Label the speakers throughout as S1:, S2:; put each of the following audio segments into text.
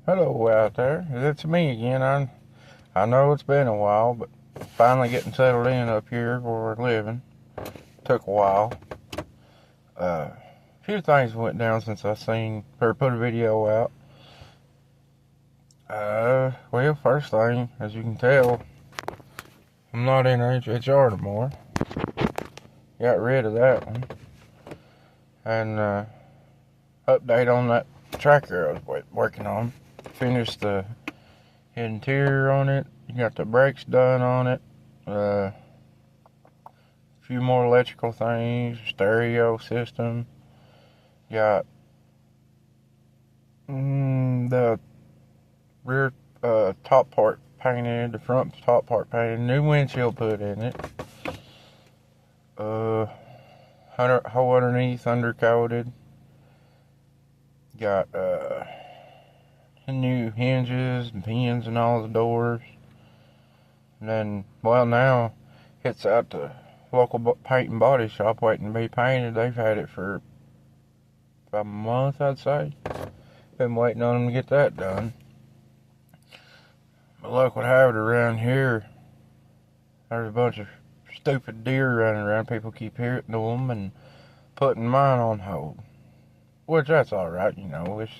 S1: Hello out there. It's me again. I know it's been a while, but finally getting settled in up here where we're living. Took a while. A few things went down since I put a video out. Well, first thing, as you can tell, I'm not in HHR anymore. Got rid of that one. And update on that tracker I was working on. Finished the interior on it. You got the brakes done on it. A few more electrical things. Stereo system. Got the rear top part painted. The front top part painted. New windshield put in it. Whole underneath undercoated. Got new hinges and pins in all the doors. And then, well, now it's out to local paint and body shop waiting to be painted. They've had it for about a month, I'd say. Been waiting on them to get that done. But luck would have it around here, there's a bunch of stupid deer running around. People keep hearing them and putting mine on hold. Which, that's alright, you know. It's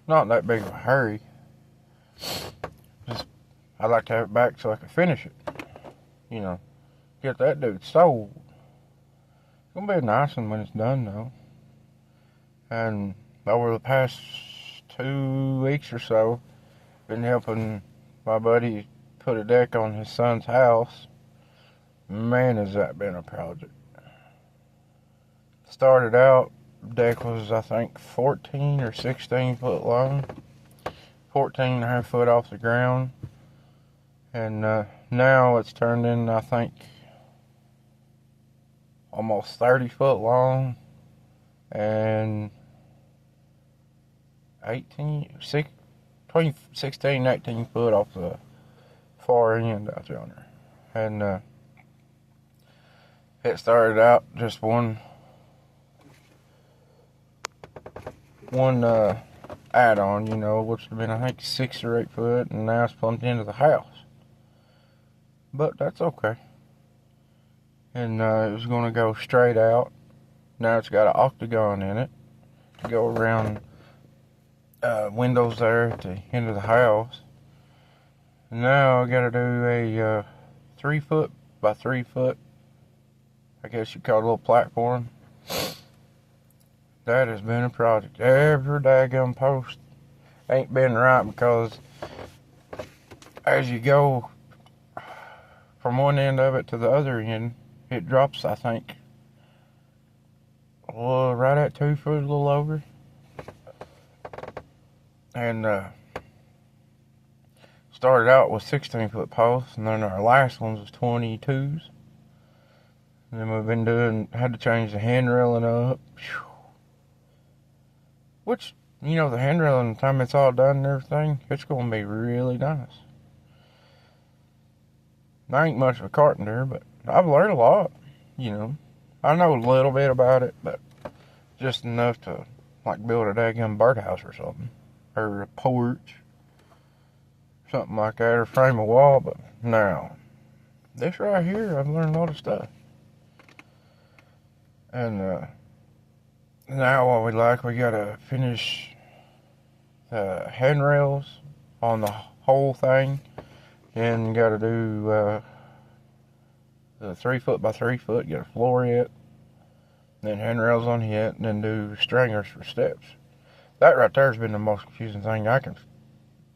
S1: not that big of a hurry. Just, I'd like to have it back so I can finish it. You know, get that dude sold. It's gonna be a nice one when it's done, though. And over the past 2 weeks or so, been helping my buddy put a deck on his son's house. Man, has that been a project. Started out, deck was, I think, 14 or 16 foot long. 14 and a half foot off the ground. And now it's turned in, I think, almost 30 foot long. And between 16 and 18 foot off the far end out yonder. And it started out just one add-on, you know, which would have been, I think, 6 or 8 foot, and now it's plumbed into the house. But that's okay. And it was going to go straight out. Now it's got an octagon in it to go around windows there at the end of the house. And now I got to do a 3 foot by 3 foot, I guess you call it a little platform. That has been a project. Every daggum post ain't been right because as you go from one end of it to the other end, it drops, I think, right at 2 foot, a little over. And started out with 16 foot posts, and then our last ones was 22s. And then we've been had to change the handrailing up. Whew. Which, you know, the handrailing, the time it's all done and everything, it's going to be really nice. I ain't much of a carpenter, but I've learned a lot, you know. I know a little bit about it, but just enough to, like, build a daggum birdhouse or something. Or a porch. Something like that, or frame a wall, but now, this right here, I've learned a lot of stuff. And, now what we gotta finish the handrails on the whole thing. Then gotta do the 3 foot by 3 foot, get a floor it. Then handrails on it, and then do stringers for steps. That right there has been the most confusing thing I can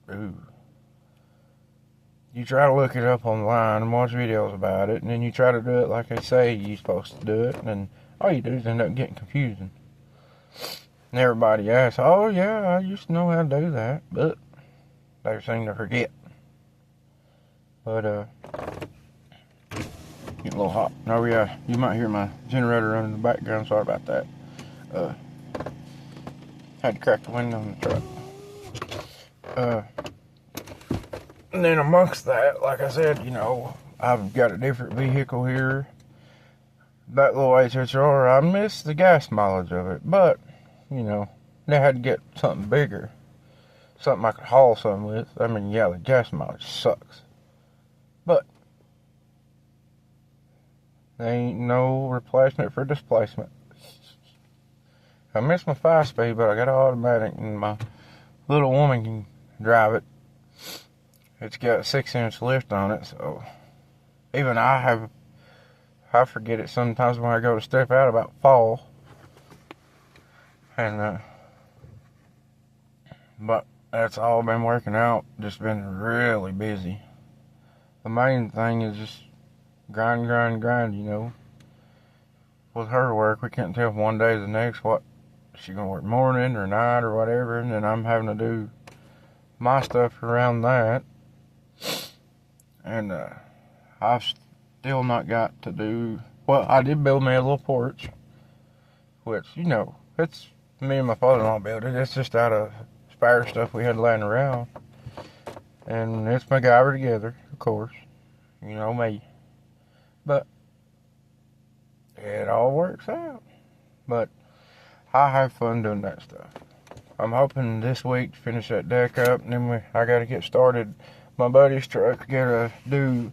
S1: do. You try to look it up online and watch videos about it, and then you try to do it like they say you're supposed to do it, and then all you do is end up getting confusing. And everybody asks, oh yeah, I used to know how to do that, but they seem to forget. But getting a little hot. Oh yeah, you might hear my generator running in the background, sorry about that. Had to crack the window on the truck. And then amongst that, like I said, you know, I've got a different vehicle here. That little HHR, I miss the gas mileage of it, but, you know, they had to get something bigger. something I could haul something with. I mean, yeah, the gas mileage sucks. But there ain't no replacement for displacement. I miss my 5-speed, but I got an automatic, and my little woman can drive it. It's got a 6-inch lift on it, so even I forget it sometimes when I go to step out about fall. And but that's all been working out. Just been really busy. The main thing is just grind, you know. With her work, we can't tell from one day to the next what she's gonna work morning or night or whatever, and then I'm having to do my stuff around that. And I've still not got to do. Well, I did build me a little porch, which, you know, it's me and my father-in-law built it. It's just out of spare stuff we had laying around, and it's MacGyver together, of course. You know me, but it all works out. But I have fun doing that stuff. I'm hoping this week to finish that deck up, and then I got to get started. My buddy's truck, got to do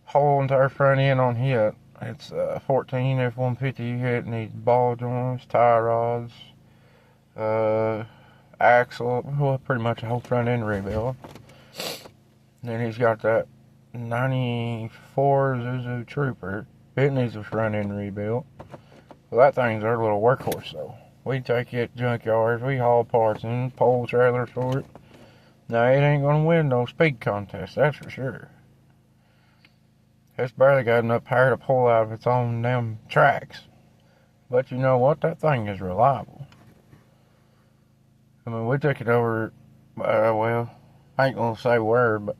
S1: whole entire front end on it. It's 14 F-150 hit, needs ball joints, tie rods, axle, well, pretty much a whole front end rebuild. Then he's got that 94 Zuzu Trooper. It needs a front end rebuilt. Well, that thing's our little workhorse, though. We take it to junkyards, we haul parts in, pull trailers for it. Now, it ain't gonna win no speed contest, that's for sure. It's barely got enough power to pull out of its own damn tracks. But you know what? That thing is reliable. I mean, we took it over, well, I ain't gonna say where, but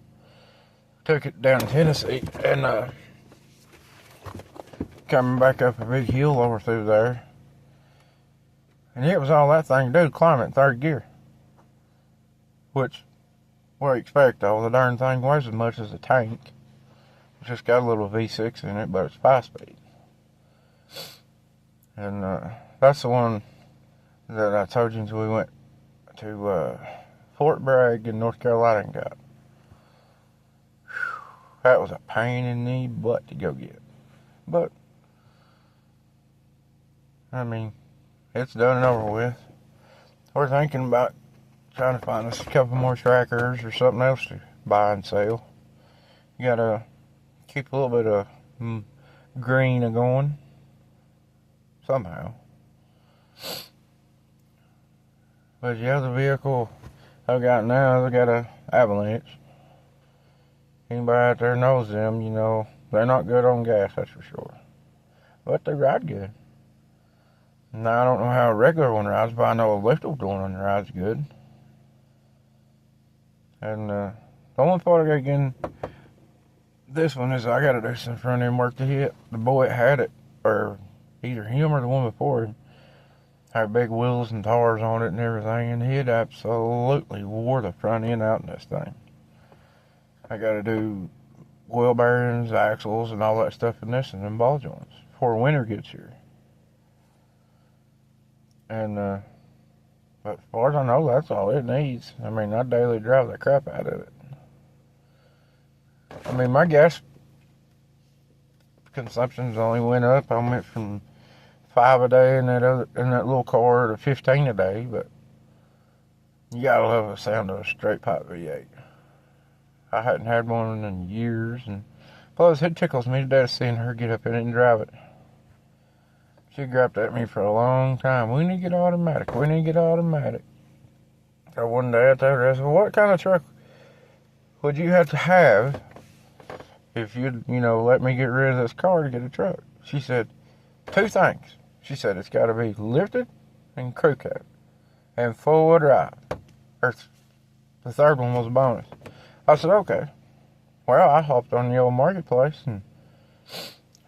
S1: took it down to Tennessee, and coming back up a big hill over through there. And it was all that thing to do, climb it in third gear. Which, what do you expect, though? The darn thing weighs as much as a tank. It's just got a little V6 in it, but it's 5-speed. And that's the one that I told you we went to Fort Bragg in North Carolina and got. Whew, that was a pain in the butt to go get. But, I mean, it's done and over with. We're thinking about trying to find us a couple more trackers or something else to buy and sell. You gotta keep a little bit of green going somehow. But yeah, the vehicle I've got now, I've got a Avalanche. Anybody out there knows them, you know, they're not good on gas, that's for sure. But they ride good. Now, I don't know how a regular one rides, but I know a liftable one rides good. And the only part I got getting this one is I got to do some front end work to hit. The boy that had it, or either him or the one before him, had big wheels and tires on it and everything, and he had absolutely wore the front end out in this thing. I got to do wheel bearings, axles, and all that stuff in this, and them ball joints before winter gets here. And but as far as I know, that's all it needs. I mean, I daily drive the crap out of it. I mean, my gas consumption's only went up. I went from 5 a day in that little car to 15 a day. But you gotta love the sound of a straight pipe V8. I hadn't had one in years, and plus it tickles me to death seeing her get up in it and drive it. She grabbed at me for a long time. We need to get automatic. We need to get automatic. So one day I told her, I said, well, what kind of truck would you have to have if you'd, let me get rid of this car to get a truck? She said, 2 things. She said, it's got to be lifted and crew cab and 4-wheel drive. Or the third one was a bonus. I said, okay. Well, I hopped on the old marketplace and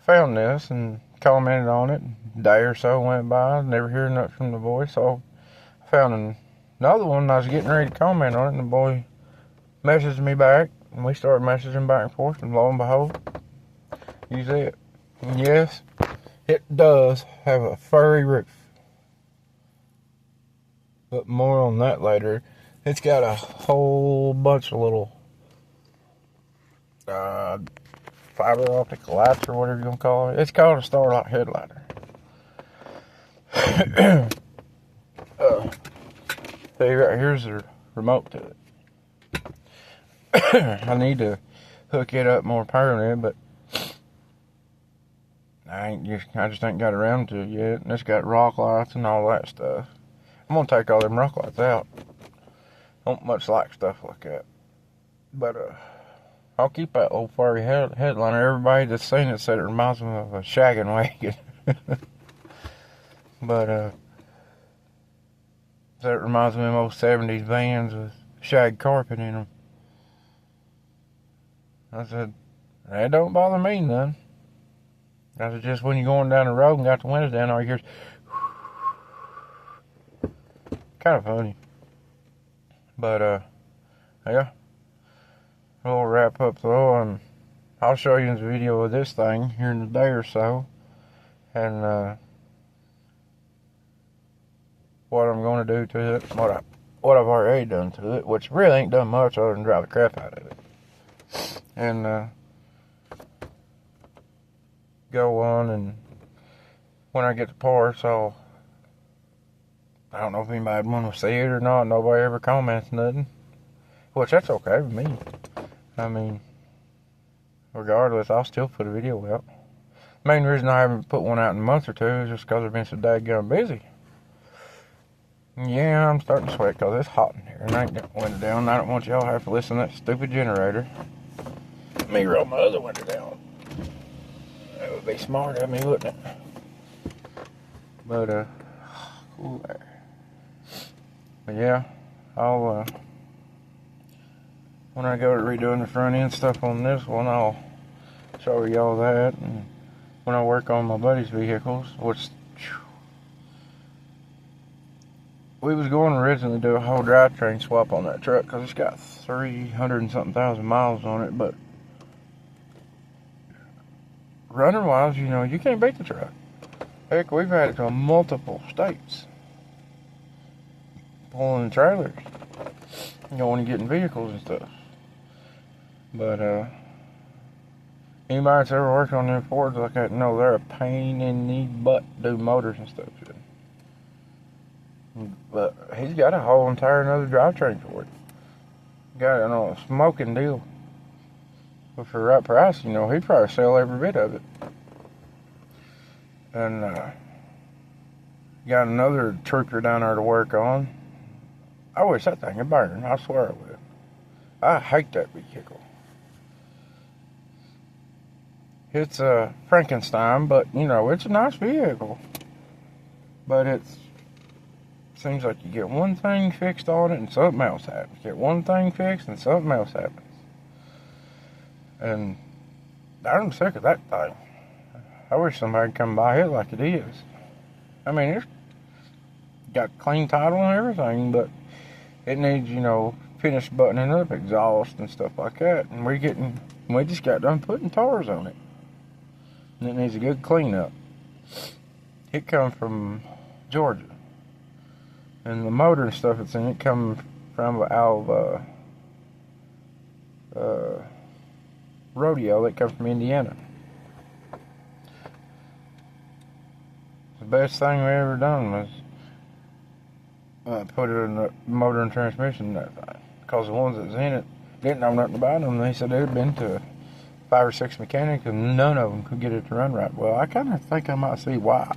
S1: found this and commented on it. A day or so went by, never heard nothing from the boy, so I found another one, and I was getting ready to comment on it, and the boy messaged me back, and we started messaging back and forth, and lo and behold, you see it. And yes, it does have a furry roof. But more on that later. It's got a whole bunch of little fiber optic lights or whatever you want to call it. It's called a Starlight headlighter. See, right here's the remote to it. I need to hook it up more permanent, but I just ain't got around to it yet. And it's got rock lights and all that stuff. I'm gonna take all them rock lights out. Don't much like stuff like that, but I'll keep that old furry headliner. Everybody that's seen it said it reminds them of a shaggin' wagon. But that reminds me of old 70s vans with shag carpet in them. I said, that don't bother me none. I said, just when you're going down the road and got the windows down, all you hear is kind of funny. But, yeah. We'll wrap up though, and I'll show you the video of this thing here in a day or so. And, what I'm going to do to it, what I've already done to it, which really ain't done much other than drive the crap out of it. And, go on, and when I get the parts, I don't know if anybody would want to see it or not. Nobody ever comments nothing, which that's okay with me. I mean, regardless, I'll still put a video out. Main reason I haven't put one out in a month or two is just because I've been so daggone busy. Yeah, I'm starting to sweat because it's hot in here, and I ain't got the window down. I don't want y'all to have to listen to that stupid generator. Let me roll my other window down. That would be smart of me, wouldn't it? But, cool there. But yeah, I'll, when I go to redoing the front end stuff on this one, I'll show y'all that. And when I work on my buddy's vehicles, which we was going to originally do a whole drivetrain swap on that truck because it's got 300 and something thousand miles on it, but running wise, you know, you can't beat the truck. Heck, we've had it to multiple states, pulling trailers, going and getting vehicles and stuff. But anybody that's ever worked on them Fords like that, know they're a pain in the butt to do motors and stuff to. But he's got a whole entire another drivetrain for it. Got it on a smoking deal. But for the right price, you know, he'd probably sell every bit of it. And got another trooper down there to work on. I wish that thing would burn. I swear I would. I hate that vehicle. It's a Frankenstein, but, you know, it's a nice vehicle. But it's seems like you get one thing fixed on it and something else happens. Get one thing fixed and something else happens. And I'm sick of that thing. I wish somebody would come by it like it is. I mean, it's got clean title and everything, but it needs, you know, finish buttoning up exhaust and stuff like that. And we just got done putting tires on it. And it needs a good cleanup. It come from Georgia. And the motor and stuff that's in it come from out of Rodeo that comes from Indiana. The best thing we ever done was put it in the motor and transmission and that thing. Because the ones that was in it didn't know nothing about them. They said they'd been to 5 or 6 mechanics and none of them could get it to run right. Well, I kind of think I might see why.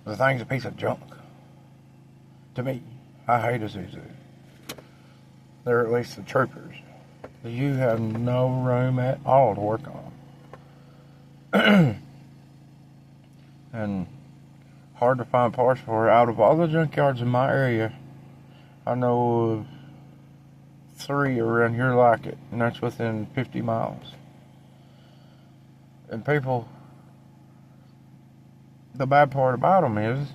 S1: The thing's a piece of junk. To me, I hate Isuzu. They're at least the troopers. You have no room at all to work on. And hard to find parts for it. Out of all the junkyards in my area, I know of 3 around here like it, and that's within 50 miles. And people, the bad part about them is,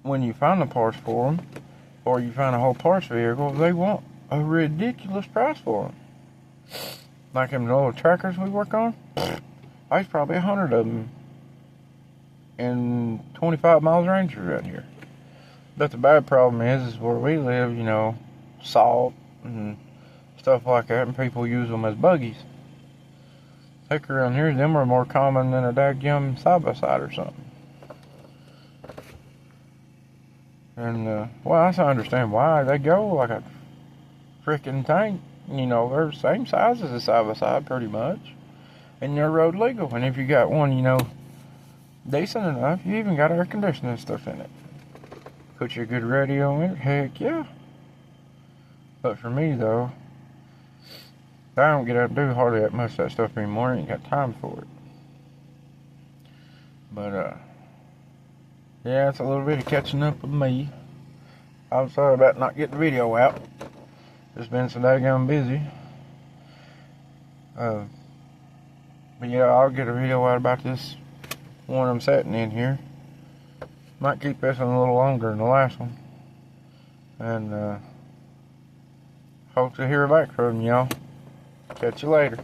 S1: when you find the parts for them, or you find a whole parts vehicle, they want a ridiculous price for them. Like them little trackers we work on, there's probably 100 of them in 25 miles range around here. But the bad problem is where we live, salt and stuff like that, and people use them as buggies. Heck, around here, them are more common than a daggum side-by-side or something. And, well, I understand why. They go like a freaking tank. They're the same size as a side-by-side, pretty much. And they're road legal. And if you got one, decent enough, you even got air conditioning stuff in it. Put your good radio in it, heck yeah. But for me, though, I don't get up and do hardly that much of that stuff anymore. I ain't got time for it. But, yeah, it's a little bit of catching up with me. I'm sorry about not getting the video out. Just been so daggone busy. But yeah, I'll get a video out about this one I'm setting in here. Might keep this one a little longer than the last one. And, hope to hear back from y'all. Catch you later.